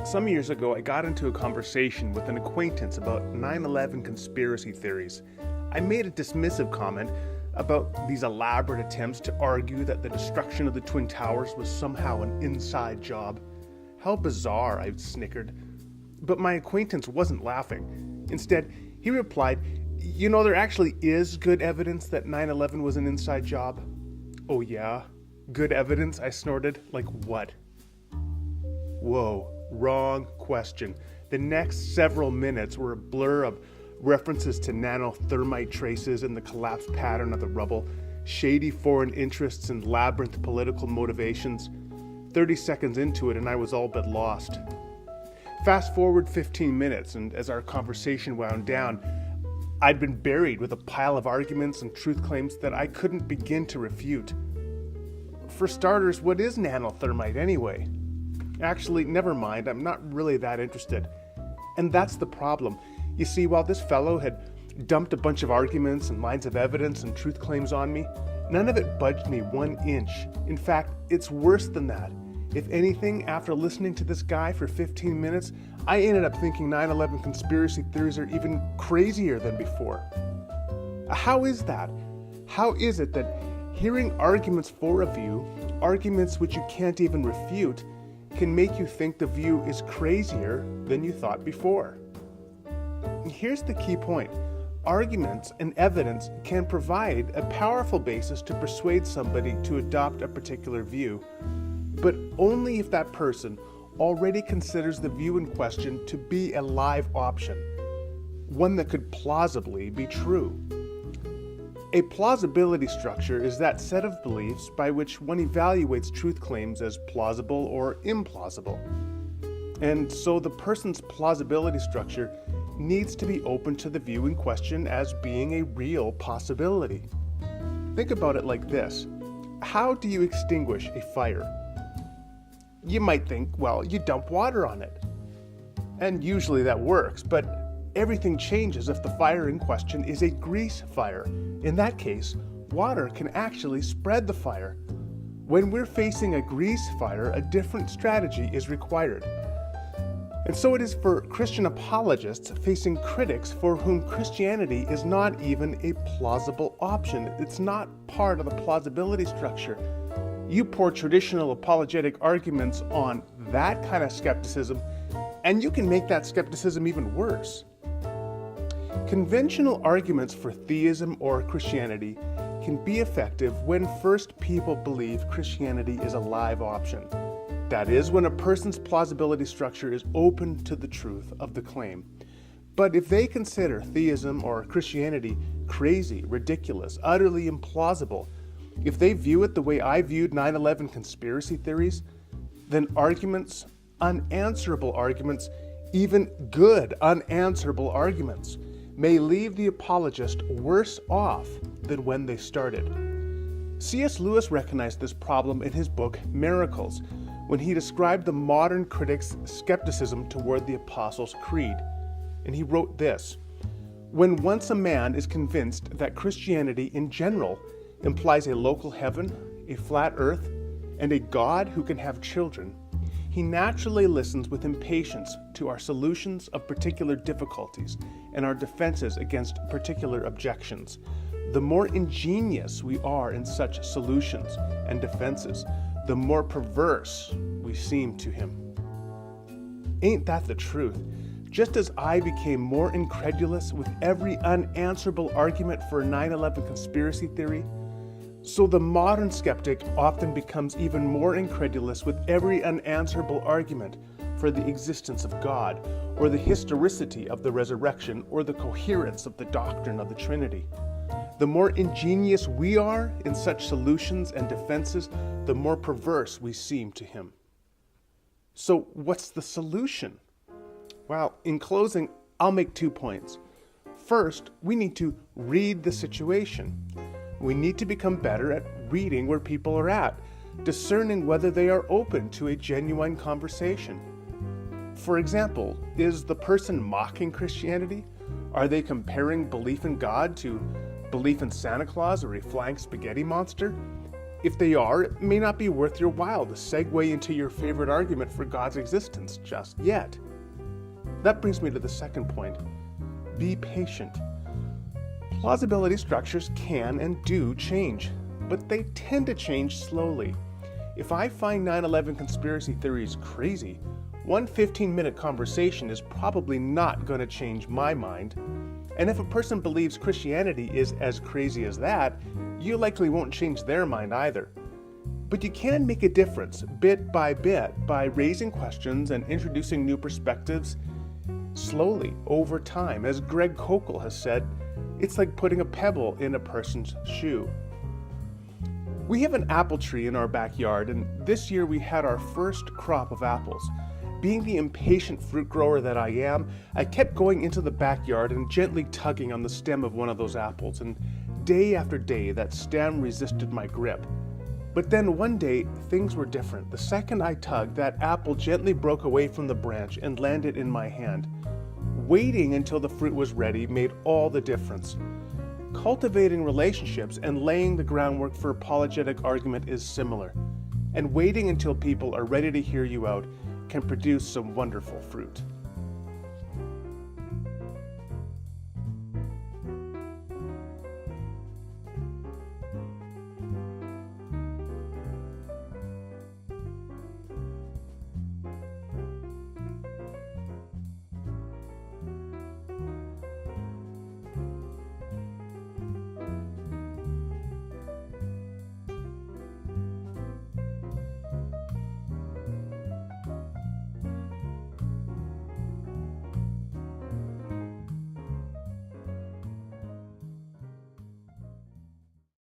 Some years ago, I got into a conversation with an acquaintance about 9/11 conspiracy theories. I made a dismissive comment about these elaborate attempts to argue that the destruction of the Twin Towers was somehow an inside job. How bizarre, I snickered. But my acquaintance wasn't laughing. Instead, he replied, there actually is good evidence that 9/11 was an inside job. Oh yeah? Good evidence? I snorted. Like what? Whoa, wrong question. The next several minutes were a blur of references to nanothermite traces in the collapse pattern of the rubble, shady foreign interests and labyrinth political motivations. 30 seconds into it and I was all but lost. Fast forward 15 minutes, and as our conversation wound down, I'd been buried with a pile of arguments and truth claims that I couldn't begin to refute. For starters, what is nanothermite anyway? Actually, never mind, I'm not really that interested. And that's the problem. You see, while this fellow had dumped a bunch of arguments and lines of evidence and truth claims on me, none of it budged me 1 inch. In fact, it's worse than that. If anything, after listening to this guy for 15 minutes, I ended up thinking 9/11 conspiracy theories are even crazier than before. How is that? How is it that hearing arguments for a view, arguments which you can't even refute, can make you think the view is crazier than you thought before? Here's the key point. Arguments and evidence can provide a powerful basis to persuade somebody to adopt a particular view, but only if that person already considers the view in question to be a live option, one that could plausibly be true. A plausibility structure is that set of beliefs by which one evaluates truth claims as plausible or implausible. And so the person's plausibility structure needs to be open to the view in question as being a real possibility. Think about it like this. How do you extinguish a fire? You might think, you dump water on it. And usually that works, but everything changes if the fire in question is a grease fire. In that case, water can actually spread the fire. When we're facing a grease fire, a different strategy is required. And so it is for Christian apologists facing critics for whom Christianity is not even a plausible option. It's not part of the plausibility structure. You pour traditional apologetic arguments on that kind of skepticism, and you can make that skepticism even worse. Conventional arguments for theism or Christianity can be effective when first people believe Christianity is a live option. That is, when a person's plausibility structure is open to the truth of the claim. But if they consider theism or Christianity crazy, ridiculous, utterly implausible, if they view it the way I viewed 9/11 conspiracy theories, then arguments, unanswerable arguments, even good unanswerable arguments, may leave the apologist worse off than when they started. C.S. Lewis recognized this problem in his book Miracles, when he described the modern critic's skepticism toward the Apostles' Creed. And he wrote this: "When once a man is convinced that Christianity in general implies a local heaven, a flat earth, and a God who can have children, he naturally listens with impatience to our solutions of particular difficulties and our defenses against particular objections. The more ingenious we are in such solutions and defenses, the more perverse we seem to him." Ain't that the truth? Just as I became more incredulous with every unanswerable argument for a 9/11 conspiracy theory, so the modern skeptic often becomes even more incredulous with every unanswerable argument for the existence of God, or the historicity of the resurrection, or the coherence of the doctrine of the Trinity. The more ingenious we are in such solutions and defenses, the more perverse we seem to him. So what's the solution? Well, in closing, I'll make 2 points. First, we need to read the situation. We need to become better at reading where people are at, discerning whether they are open to a genuine conversation. For example, is the person mocking Christianity? Are they comparing belief in God to belief in Santa Claus or a flying spaghetti monster? If they are, it may not be worth your while to segue into your favorite argument for God's existence just yet. That brings me to the second point. Be patient. Plausibility structures can and do change, but they tend to change slowly. If I find 9/11 conspiracy theories crazy, one 15-minute conversation is probably not going to change my mind. And if a person believes Christianity is as crazy as that, you likely won't change their mind either. But you can make a difference bit by bit by raising questions and introducing new perspectives slowly over time. As Greg Koukl has said, it's like putting a pebble in a person's shoe. We have an apple tree in our backyard, and this year we had our first crop of apples. Being the impatient fruit grower that I am, I kept going into the backyard and gently tugging on the stem of one of those apples, and day after day that stem resisted my grip. But then one day, things were different. The second I tugged, that apple gently broke away from the branch and landed in my hand. Waiting until the fruit was ready made all the difference. Cultivating relationships and laying the groundwork for apologetic argument is similar, and waiting until people are ready to hear you out can produce some wonderful fruit.